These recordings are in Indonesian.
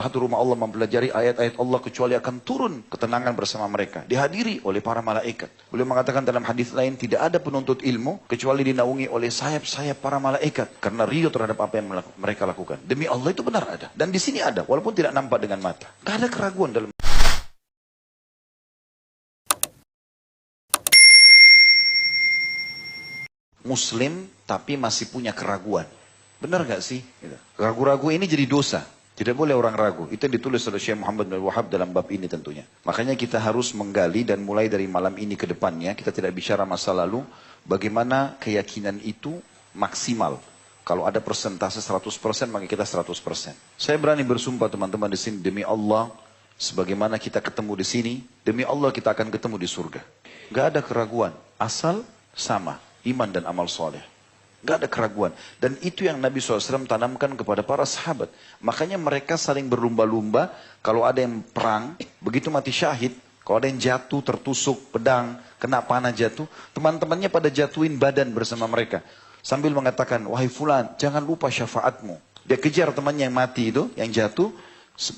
Satu rumah Allah mempelajari ayat-ayat Allah kecuali akan turun ketenangan bersama mereka. Dihadiri oleh para malaikat. Beliau mengatakan dalam hadis lain, tidak ada penuntut ilmu kecuali dinaungi oleh sayap-sayap para malaikat. Karena ridho terhadap apa yang mereka lakukan. Demi Allah itu benar ada. Dan di sini ada, walaupun tidak nampak dengan mata. Tidak ada keraguan dalam Muslim tapi masih punya keraguan. Benar gak sih? Ragu-ragu ini jadi dosa. Tidak boleh orang ragu. Itu yang ditulis oleh Syekh Muhammad bin Wahab dalam bab ini tentunya. Makanya kita harus menggali dan mulai dari malam ini ke depannya. Kita tidak bicara masa lalu. Bagaimana keyakinan itu maksimal. Kalau ada persentase 100%, maka kita 100%. Saya berani bersumpah teman-teman di sini. Demi Allah, sebagaimana kita ketemu di sini, demi Allah kita akan ketemu di surga. Gak ada keraguan. Asal sama. Iman dan amal soleh. Gak ada keraguan. Dan itu yang Nabi SAW tanamkan kepada para sahabat. Makanya mereka saling berlumba-lumba. Kalau ada yang perang, begitu mati syahid. Kalau ada yang jatuh, tertusuk, pedang, kena panah jatuh. Teman-temannya pada jatuhin badan bersama mereka. Sambil mengatakan, wahai fulan, jangan lupa syafaatmu. Dia kejar temannya yang mati itu, yang jatuh.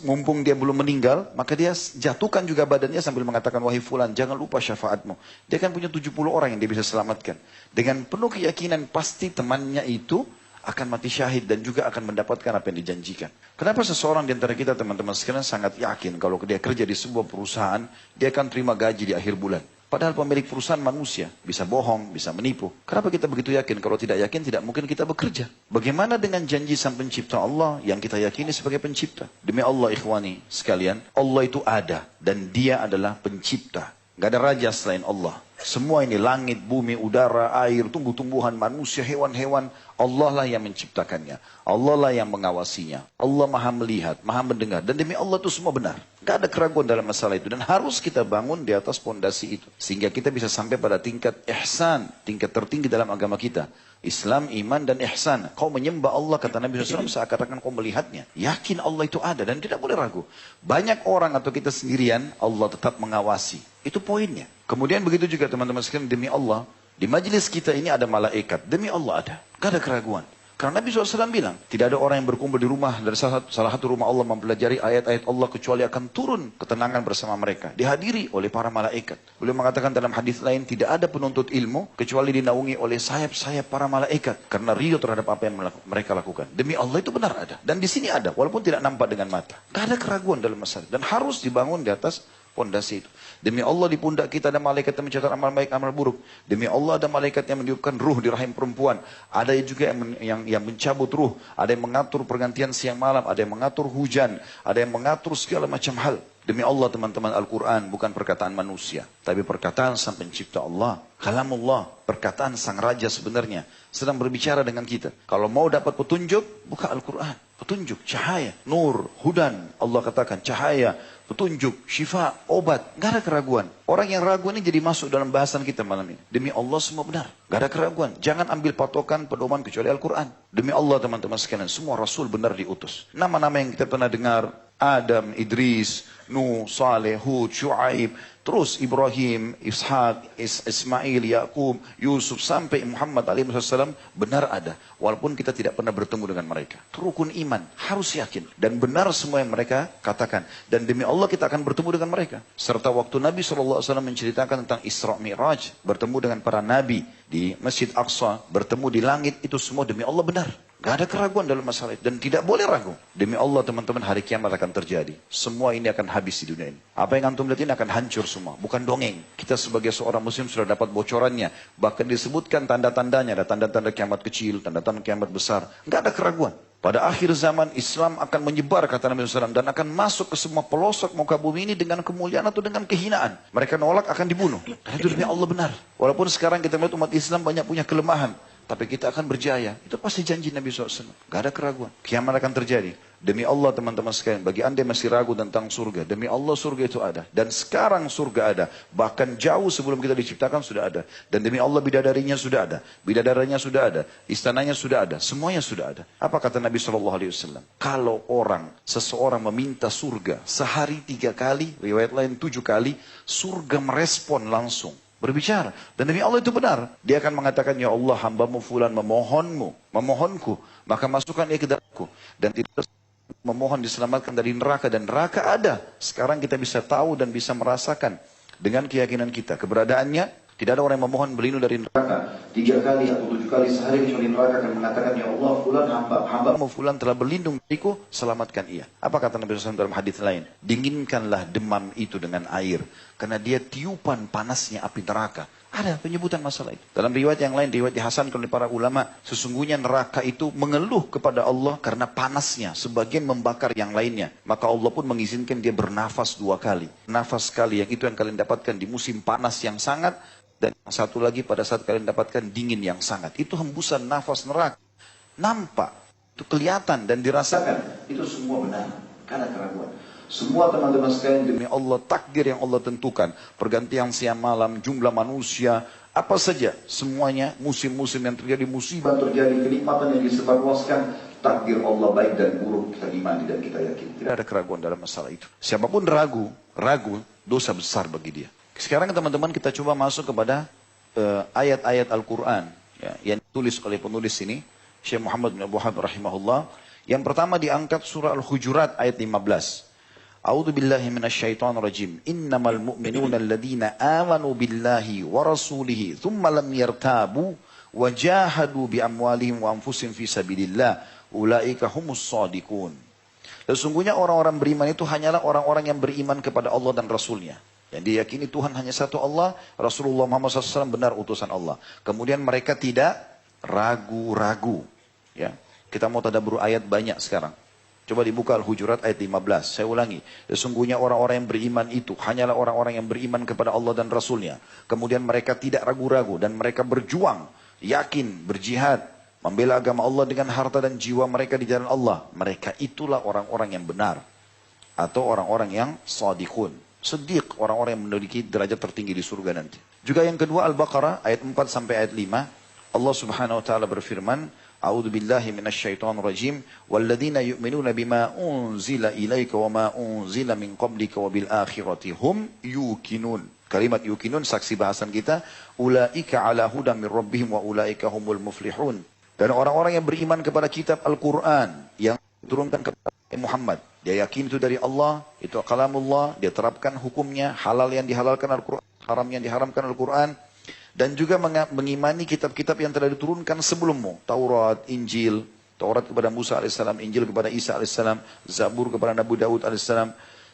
Mumpung dia belum meninggal, maka dia jatuhkan juga badannya sambil mengatakan, wahai fulan, jangan lupa syafaatmu. Dia kan punya 70 orang yang dia bisa selamatkan. Dengan penuh keyakinan pasti temannya itu akan mati syahid dan juga akan mendapatkan apa yang dijanjikan. Kenapa seseorang di antara kita teman-teman sekalian sangat yakin kalau dia kerja di sebuah perusahaan, dia akan terima gaji di akhir bulan. Padahal pemilik perusahaan manusia, bisa bohong, bisa menipu. Kenapa kita begitu yakin? Kalau tidak yakin, tidak mungkin kita bekerja. Bagaimana dengan janji sang pencipta Allah yang kita yakini sebagai pencipta? Demi Allah ikhwani sekalian, Allah itu ada dan dia adalah pencipta. Gak ada raja selain Allah. Semua ini langit, bumi, udara, air, tumbuh-tumbuhan, manusia, hewan-hewan. Allah lah yang menciptakannya. Allah lah yang mengawasinya. Allah maha melihat, maha mendengar. Dan demi Allah itu semua benar. Gak ada keraguan dalam masalah itu. Dan harus kita bangun di atas pondasi itu. Sehingga kita bisa sampai pada tingkat ihsan. Tingkat tertinggi dalam agama kita. Islam, iman, dan ihsan. Kau menyembah Allah, kata Nabi SAW, seakan-akan kau melihatnya. Yakin Allah itu ada dan tidak boleh ragu. Banyak orang atau kita sendirian, Allah tetap mengawasi. Itu poinnya. Kemudian begitu juga teman-teman sekalian, demi Allah, di majelis kita ini ada malaikat. Demi Allah ada. Gak ada keraguan. Karena Nabi SAW bilang, tidak ada orang yang berkumpul di rumah dari salah satu rumah Allah mempelajari ayat-ayat Allah kecuali akan turun ketenangan bersama mereka. Dihadiri oleh para malaikat. Beliau mengatakan dalam hadis lain, tidak ada penuntut ilmu kecuali dinaungi oleh sayap-sayap para malaikat. Karena ridho terhadap apa yang mereka lakukan. Demi Allah itu benar ada. Dan di sini ada, walaupun tidak nampak dengan mata. Gak ada keraguan dalam masalah. Dan harus dibangun di atas pondasi itu. Demi Allah di pundak kita ada malaikat yang mencatat amal baik, amal buruk. Demi Allah ada malaikat yang meniupkan ruh di rahim perempuan. Ada juga yang mencabut ruh. Ada yang mengatur pergantian siang malam. Ada yang mengatur hujan. Ada yang mengatur segala macam hal. Demi Allah teman-teman, Al-Quran bukan perkataan manusia. Tapi perkataan sang pencipta Allah. Kalamullah, perkataan sang raja sebenarnya. Sedang berbicara dengan kita. Kalau mau dapat petunjuk, buka Al-Quran. Petunjuk, cahaya, nur, hudan. Allah katakan cahaya, petunjuk, syifa, obat. Gak ada keraguan. Orang yang ragu ini jadi masuk dalam bahasan kita malam ini. Demi Allah semua benar. Gak ada keraguan. Jangan ambil patokan pedoman kecuali Al-Quran. Demi Allah teman-teman sekalian, semua Rasul benar diutus. Nama-nama yang kita pernah dengar, Adam, Idris, Nuh, Saleh, Hud, Shu'aib, terus Ibrahim, Ishak, Ismail, Yaqub, Yusuf, sampai Muhammad SAW benar ada. Walaupun kita tidak pernah bertemu dengan mereka. Itu rukun iman, harus yakin. Dan benar semua yang mereka katakan. Dan demi Allah kita akan bertemu dengan mereka. Serta waktu Nabi SAW menceritakan tentang Isra Mi'raj, bertemu dengan para nabi di Masjid Aqsa, bertemu di langit, itu semua demi Allah benar. Gak ada keraguan dalam masalah itu. Dan tidak boleh ragu. Demi Allah teman-teman, hari kiamat akan terjadi. Semua ini akan habis di dunia ini. Apa yang antum lihat ini akan hancur semua. Bukan dongeng. Kita sebagai seorang muslim sudah dapat bocorannya. Bahkan disebutkan tanda-tandanya. Ada tanda-tanda kiamat kecil, tanda-tanda kiamat besar. Gak ada keraguan. Pada akhir zaman Islam akan menyebar, kata Nabi SAW. Dan akan masuk ke semua pelosok muka bumi ini dengan kemuliaan atau dengan kehinaan. Mereka nolak akan dibunuh. Dan itu demi Allah benar. Walaupun sekarang kita melihat umat Islam banyak punya kelemahan. Tapi kita akan berjaya. Itu pasti janji Nabi SAW. Gak ada keraguan. Kiamat akan terjadi. Demi Allah teman-teman sekalian. Bagi anda yang masih ragu tentang surga. Demi Allah surga itu ada. Dan sekarang surga ada. Bahkan jauh sebelum kita diciptakan sudah ada. Dan demi Allah bidadarinya sudah ada. Bidadaranya sudah ada. Istananya sudah ada. Semuanya sudah ada. Apa kata Nabi SAW? Kalau seseorang meminta surga sehari 3 kali. Riwayat lain 7 kali. Surga merespon langsung. Berbicara. Dan demi Allah itu benar. Dia akan mengatakan, ya Allah, hambamu fulan memohonku. Maka masukkan ia ke dalamku. Dan tidak memohon diselamatkan dari neraka, dan neraka ada. Sekarang kita bisa tahu dan bisa merasakan dengan keyakinan kita keberadaannya. Tidak ada orang yang memohon berlindung dari neraka 3 kali atau 7 kali sehari kecuali neraka akan mengatakan, ya Allah, fulan hamba fulan telah berlindung dariku, selamatkan ia. Apa kata Nabi SAW dalam hadis lain? Dinginkanlah demam itu dengan air, karena dia tiupan panasnya api neraka. Ada penyebutan masalah itu. Dalam riwayat yang lain, riwayat dihasankan oleh para ulama, sesungguhnya neraka itu mengeluh kepada Allah karena panasnya, sebagian membakar yang lainnya. Maka Allah pun mengizinkan dia bernafas 2 kali. Nafas sekali yang itu yang kalian dapatkan di musim panas yang sangat, dan yang satu lagi pada saat kalian dapatkan dingin yang sangat. Itu hembusan nafas neraka. Nampak, itu kelihatan dan dirasakan. Itu semua benar, karena keraguan. Semua teman-teman sekalian, demi Allah, takdir yang Allah tentukan. Pergantian siang malam, jumlah manusia, apa saja. Semuanya musim-musim yang terjadi, musibah terjadi, kenikmatan yang disebarluaskan. Takdir Allah baik dan buruk, kita imani dan kita yakin. Tidak ada keraguan dalam masalah itu. Siapapun ragu, dosa besar bagi dia. Sekarang teman-teman kita coba masuk kepada ayat-ayat Al-Quran yang ditulis oleh penulis ini, Syekh Muhammad bin Abdul Wahhab rahimahullah. Yang pertama diangkat surah Al-Hujurat ayat 15. A'udzu billahi minasyaitonir rajim. Innamal mu'minuna alladziina aamanu billahi wa rasulihi tsumma lam yartabu wa jahadu bi amwalihim wa anfusihim fi sabilillah. Ulaika humus shadiqun. Sesungguhnya orang-orang beriman itu hanyalah orang-orang yang beriman kepada Allah dan Rasulnya. Yang diyakini Tuhan hanya satu Allah, Rasulullah Muhammad SAW benar utusan Allah. Kemudian mereka tidak ragu-ragu. Ya, kita mau tadabbur ayat banyak sekarang. Coba dibuka Al-Hujurat ayat 15. Saya ulangi. Sesungguhnya orang-orang yang beriman itu hanyalah orang-orang yang beriman kepada Allah dan Rasulnya. Kemudian mereka tidak ragu-ragu dan mereka berjuang, yakin, berjihad, membela agama Allah dengan harta dan jiwa mereka di jalan Allah. Mereka itulah orang-orang yang benar. Atau orang-orang yang shadiqun. Siddiq, orang-orang yang memiliki derajat tertinggi di surga nanti. Juga yang kedua Al-Baqarah ayat 4 sampai ayat 5. Allah Subhanahu wa taala berfirman, A'udzu billahi minasyaitonir rajim, walladzina yu'minuna bima unzila ilaika wama unzila min qablika wabil akhirati hum yuqinun. Kalimat yuqinun saksi bahasan kita, ulaika ala hudam min rabbihim wa ulaika humul muflihun. Dan orang-orang yang beriman kepada kitab Al-Qur'an yang diturunkan kepada Muhammad, dia yakin itu dari Allah, itu kalamullah, dia terapkan hukumnya, halal yang dihalalkan Al-Quran, haram yang diharamkan Al-Quran, dan juga mengimani kitab-kitab yang telah diturunkan sebelummu, Taurat, Injil, Taurat kepada Musa AS, Injil kepada Isa AS, Zabur kepada Nabi Daud AS,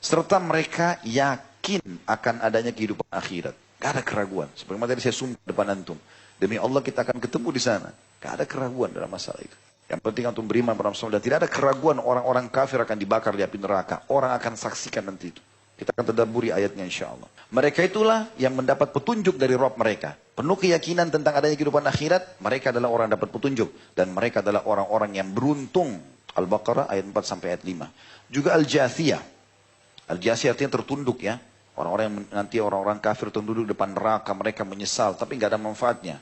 serta mereka yakin akan adanya kehidupan akhirat. Gak ada keraguan, seperti tadi saya sumpah depan antum, demi Allah kita akan ketemu di sana, gak ada keraguan dalam masalah itu. Yang penting untuk beriman pada Rasulullah. Dan tidak ada keraguan orang-orang kafir akan dibakar di api neraka. Orang akan saksikan nanti itu. Kita akan tadabburi ayatnya insya Allah. Mereka itulah yang mendapat petunjuk dari Rabb mereka. Penuh keyakinan tentang adanya kehidupan akhirat. Mereka adalah orang yang dapat petunjuk. Dan mereka adalah orang-orang yang beruntung. Al-Baqarah ayat 4 sampai ayat 5. Juga Al-Jathiyah. Al-Jathiyah artinya tertunduk ya. Orang-orang yang nanti orang-orang kafir tertunduk depan neraka. Mereka menyesal tapi nggak ada manfaatnya.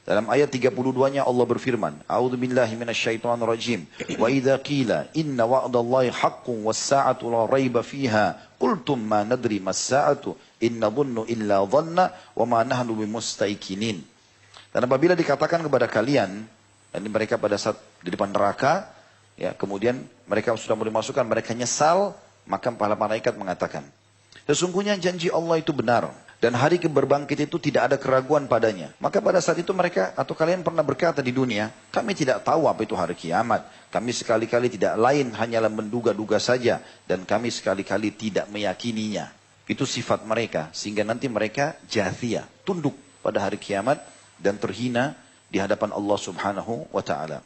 Dalam ayat 32-nya Allah berfirman, A'udzu billahi minasyaitonir rajim. Wa idza qila inna wa'dallahi haqqun was-sa'atu la raiba fiha qultum ma nadri mas-sa'atu in nadhunnu illa dhanna wa ma nahnu bimustaiqinin. Dan apabila dikatakan kepada kalian, ini mereka pada saat di depan neraka, ya, kemudian mereka sudah mulai masukkan, mereka nyesal, maka para malaikat mengatakan, sesungguhnya janji Allah itu benar. Dan hari berbangkit itu tidak ada keraguan padanya. Maka pada saat itu mereka atau kalian pernah berkata di dunia, kami tidak tahu apa itu hari kiamat. Kami sekali-kali tidak lain hanyalah menduga-duga saja. Dan kami sekali-kali tidak meyakininya. Itu sifat mereka. Sehingga nanti mereka jathiyah, tunduk pada hari kiamat dan terhina di hadapan Allah Subhanahu wa ta'ala.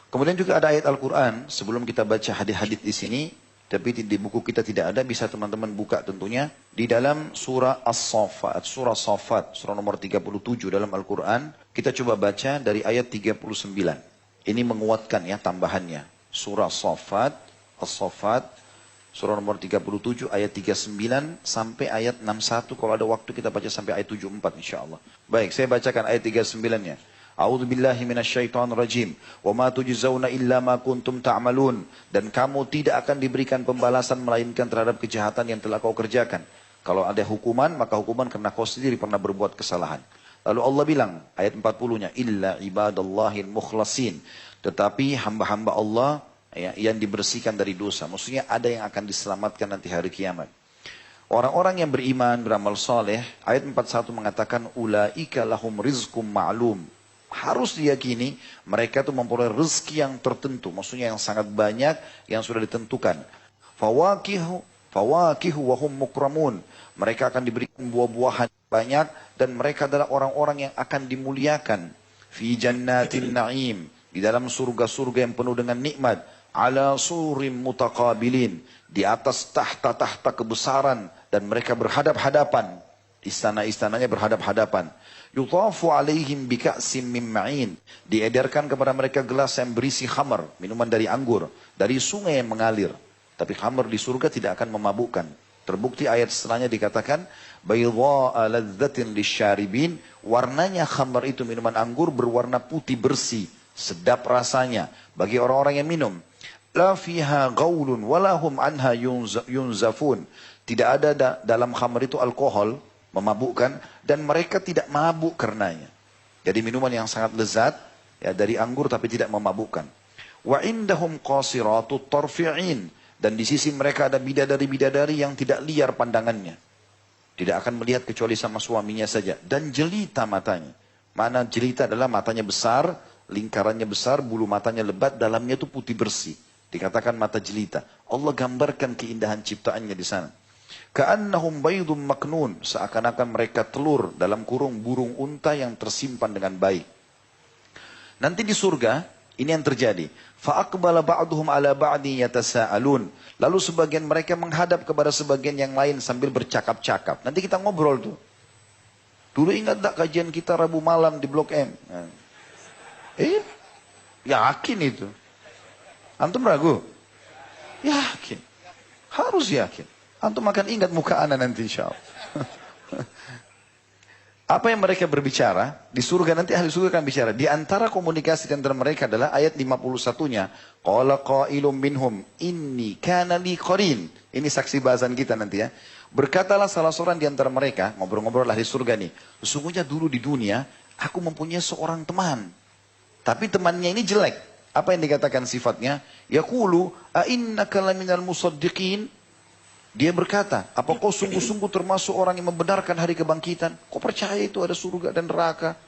Kemudian juga ada ayat Al-Quran. Sebelum kita baca hadis-hadis di sini, tapi di buku kita tidak ada, bisa teman-teman buka tentunya. Di dalam surah As-Saffat, surah Saffat, surah nomor 37 dalam Al-Quran. Kita coba baca dari ayat 39. Ini menguatkan ya tambahannya. Surah Saffat, As-Saffat, surah nomor 37 ayat 39 sampai ayat 61. Kalau ada waktu kita baca sampai ayat 74 insyaAllah. Baik, saya bacakan ayat 39-nya. A'udzu billahi minasyaitonir rajim. Wa ma tujzauna illa ma kuntum ta'malun. Dan kamu tidak akan diberikan pembalasan melainkan terhadap kejahatan yang telah kau kerjakan. Kalau ada hukuman, maka hukuman karena kau sendiri pernah berbuat kesalahan. Lalu Allah bilang, ayat 40-nya, illa ibadallahil mukhlasin. Tetapi hamba-hamba Allah ya, yang dibersihkan dari dosa. Maksudnya ada yang akan diselamatkan nanti hari kiamat. Orang-orang yang beriman, beramal soleh, ayat 41 mengatakan, ulaika lahum rizkum ma'lum. Harus diyakini mereka itu memperoleh rezeki yang tertentu. Maksudnya yang sangat banyak, yang sudah ditentukan. Fawakihu wahum mukramun. Mereka akan diberikan buah-buahan banyak, dan mereka adalah orang-orang yang akan dimuliakan. Fi jannatin na'im. Di dalam surga-surga yang penuh dengan nikmat. Ala surim mutaqabilin. Di atas tahta-tahta kebesaran. Dan mereka berhadap-hadapan. Istana-istananya berhadap-hadapan. Yutafu alaihim bika'sim min ma'in. Diedarkan kepada mereka gelas yang berisi khamar. Minuman dari anggur. Dari sungai yang mengalir. Tapi khamar di surga tidak akan memabukkan. Terbukti ayat setelahnya dikatakan. Baydha'a ladzatin lisyaribin. Warnanya khamar itu minuman anggur berwarna putih bersih. Sedap rasanya. Bagi orang-orang yang minum. La fiha gaulun walahum anha yunzafun. Tidak ada dalam khamar itu alkohol, memabukkan, dan mereka tidak mabuk karenanya. Jadi minuman yang sangat lezat, ya, dari anggur tapi tidak memabukkan. Wa indahum qasiratut tarfi'in. Dan di sisi mereka ada bidadari-bidadari yang tidak liar pandangannya. Tidak akan melihat kecuali sama suaminya saja. Dan jelita matanya. Mana jelita adalah matanya besar, lingkarannya besar, bulu matanya lebat, dalamnya itu putih bersih. Dikatakan mata jelita. Allah gambarkan keindahan ciptaannya di sana. Ka'annahum baydun maknun. Seakan-akan mereka telur dalam kurung burung unta yang tersimpan dengan baik. Nanti di surga, ini yang terjadi. Fa'aqbala ba'duhum ala ba'di yatasa'alun. Lalu sebagian mereka menghadap kepada sebagian yang lain sambil bercakap-cakap. Nanti kita ngobrol tuh. Dulu ingat tak kajian kita Rabu malam di Blok M? Yakin itu. Antum ragu? Yakin. Harus yakin. Antum akan ingat muka ana nanti insya Allah. Apa yang mereka berbicara, di surga nanti ahli surga akan bicara. Di antara komunikasi di antara mereka adalah ayat 51-nya. Qala qailum minhum, inni kana li qarin. Ini saksi bahasan kita nanti ya. Berkatalah salah seorang di antara mereka, ngobrol-ngobrol ahli surga nih. Sesungguhnya dulu di dunia, aku mempunyai seorang teman. Tapi temannya ini jelek. Apa yang dikatakan sifatnya? Yaqulu, a'innaka laminal musaddiqin. Dia berkata, apa kau sungguh-sungguh termasuk orang yang membenarkan hari kebangkitan? Kau percaya itu ada surga dan neraka?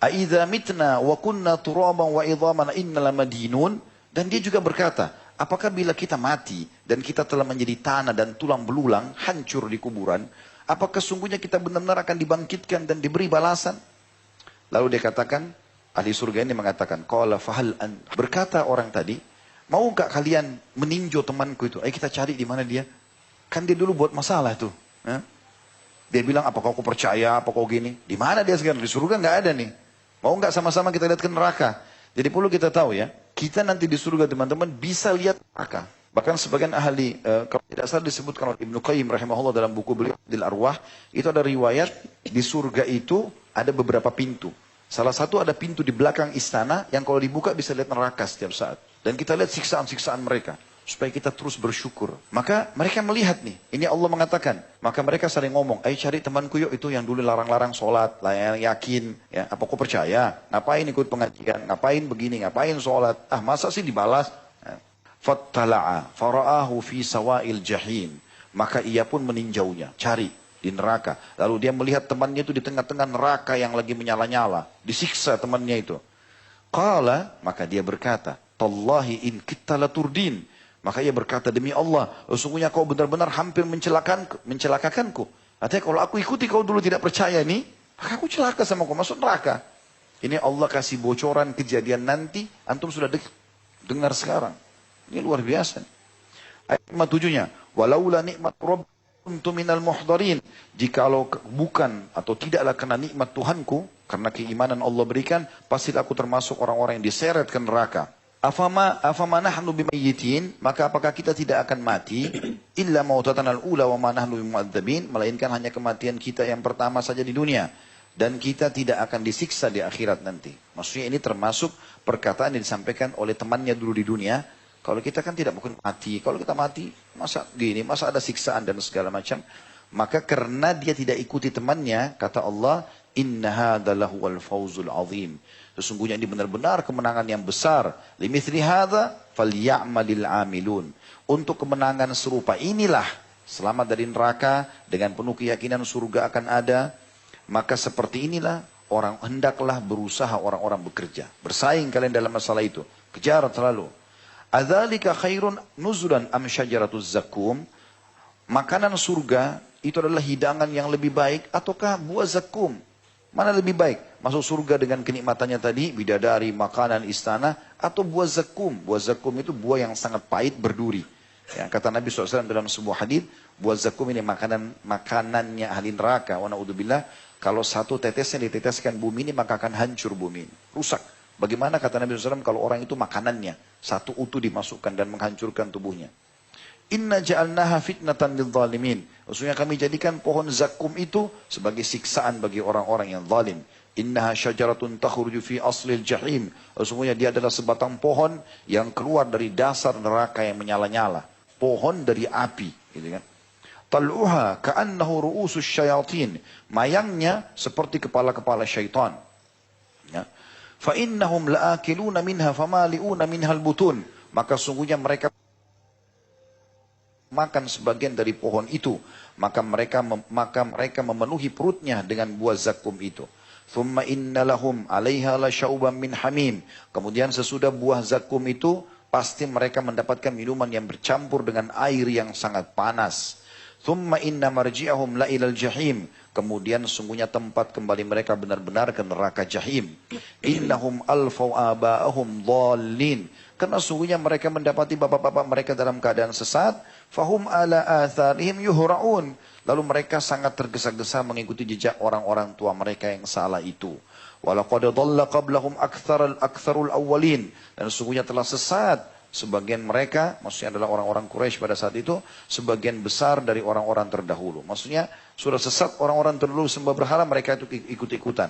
A'idha mitna wa kunna turaban wa idhaman inna lamadinun. Dan dia juga berkata, apakah bila kita mati dan kita telah menjadi tanah dan tulang belulang, hancur di kuburan, apakah sungguhnya kita benar-benar akan dibangkitkan dan diberi balasan? Lalu dia katakan, ahli surga ini mengatakan, qala fahal an. Berkata orang tadi, mau enggak kalian meninjau temanku itu? Ayo kita cari di mana dia. Kan dia dulu buat masalah tuh. Dia bilang, apakah kau percaya, apa kau gini? Di mana dia sekarang? Di surga enggak ada nih. Mau enggak sama-sama kita lihat ke neraka? Jadi perlu kita tahu ya, kita nanti di surga teman-teman bisa lihat neraka. Bahkan sebagian ahli, kalau tidak salah disebutkan oleh Ibnu Qayyim rahimahullah dalam buku beliau Adil Arwah, itu ada riwayat di surga itu ada beberapa pintu. Salah satu ada pintu di belakang istana yang kalau dibuka bisa lihat neraka setiap saat. Dan kita lihat siksaan-siksaan mereka. Supaya kita terus bersyukur. Maka mereka melihat nih. Ini Allah mengatakan. Maka mereka sering ngomong. Ayo cari temanku yuk itu yang dulu larang-larang sholat. Yang yakin. Ya, apa kau percaya? Ngapain ikut pengajian? Ngapain begini? Ngapain sholat? Ah masa sih dibalas? Fattala'a fara'ahu fi sawa'il jahim. Maka ia pun meninjaunya. Cari di neraka. Lalu dia melihat temannya itu di tengah-tengah neraka yang lagi menyala-nyala. Disiksa temannya itu. Qala, maka dia berkata, Tallahi in kita laturdin. Maka ia berkata, demi Allah, sesungguhnya kau benar-benar hampir mencelakakanku. Artinya kalau aku ikuti kau dulu tidak percaya nih, maka aku celaka sama kau, masuk neraka. Ini Allah kasih bocoran kejadian nanti, antum sudah dengar sekarang. Ini luar biasa. Ayat 57-nya, walaula nikmat Rabb kuntu minal muhdarin. Jikalau bukan atau tidaklah kena nikmat Tuhanku, karena keimanan Allah berikan, pasti aku termasuk orang-orang yang diseret ke neraka. Afama nahnu bimayyitin, maka apakah kita tidak akan mati illa mautatanal ula wa ma nahnu bimu'adzabin, melainkan hanya kematian kita yang pertama saja di dunia dan kita tidak akan disiksa di akhirat nanti. Maksudnya ini termasuk perkataan yang disampaikan oleh temannya dulu di dunia. Kalau kita kan tidak mungkin mati. Kalau kita mati, masa gini, masa ada siksaan dan segala macam. Maka karena dia tidak ikuti temannya, kata Allah, Inna hadza lahuwal fawzul azim. Sesungguhnya ini benar-benar kemenangan yang besar. Limithli hadza falyamalil amilun. Untuk kemenangan serupa inilah selamat dari neraka dengan penuh keyakinan surga akan ada. Maka seperti inilah orang hendaklah berusaha orang-orang bekerja. Bersaing kalian dalam masalah itu. Kejar terlalu. Adzalika khairun nuzulan am syajaratuz zakum. Makanan surga itu adalah hidangan yang lebih baik ataukah buah zakum? Mana lebih baik? Masuk surga dengan kenikmatannya tadi, bidadari, makanan, istana, atau buah zakum? Buah zakum itu buah yang sangat pahit, berduri. Ya, kata Nabi SAW dalam sebuah hadis, buah zakum ini makanannya ahli neraka. Wa na'udzubillah, kalau satu tetesnya diteteskan bumi ini, maka akan hancur bumi ini. Rusak. Bagaimana kata Nabi SAW kalau orang itu makanannya, satu utuh dimasukkan dan menghancurkan tubuhnya. Inna ja'alnaha fitnatan lidh-dhalimin. Maksudnya kami jadikan pohon zakum itu sebagai siksaan bagi orang-orang yang zalim. Innaha syajaratun takhruju fi aslil jahim. Sesungguhnya dia adalah sebatang pohon yang keluar dari dasar neraka yang menyala-nyala. Pohon dari api, gitu kan. Tal'uha ka'annahu ru'usus syayatin. Mayangnya seperti kepala-kepala syaitan. Ya. Fa innahum la'akiluna minha famali'una minhal butun. Maka sungguhnya mereka makan sebagian dari pohon itu, maka mereka memenuhi perutnya dengan buah zakum itu. Thumma inna lahum 'alaiha lasyauban min hamim. Kemudian sesudah buah zakum itu pasti mereka mendapatkan minuman yang bercampur dengan air yang sangat panas. Thumma inna marji'ahum la ilal jahim. Kemudian sungguhnya tempat kembali mereka benar-benar ke neraka jahim. Innahum alfau aba'ahum dhallin. Karena sungguhnya mereka mendapati bapak-bapak mereka dalam keadaan sesat. Fahum ala atharihim yuhra'un. Lalu mereka sangat tergesa-gesa mengikuti jejak orang-orang tua mereka yang salah itu. Walaqad dhalla qablahum aktsarul awwalin. Dan sungguhnya telah sesat sebagian mereka, maksudnya adalah orang-orang Quraisy pada saat itu, sebagian besar dari orang-orang terdahulu. Maksudnya sudah sesat orang-orang terdahulu sembah berhala, mereka itu ikut-ikutan.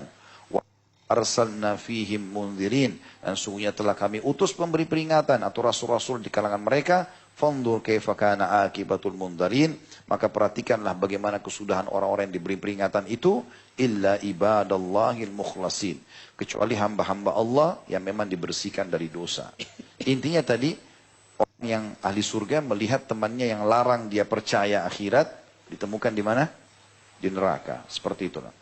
Arsalna fihim munzirin. Dan sungguhnya telah kami utus pemberi peringatan atau rasul-rasul di kalangan mereka. Fandur kaifa kana akibatul mundarin. Maka perhatikanlah bagaimana kesudahan orang-orang yang diberi peringatan itu. Illa ibadallahil mukhlasin. Kecuali hamba-hamba Allah yang memang dibersihkan dari dosa. Intinya tadi, orang yang ahli surga melihat temannya yang larang dia percaya akhirat. Ditemukan di mana? Di neraka. Seperti itulah.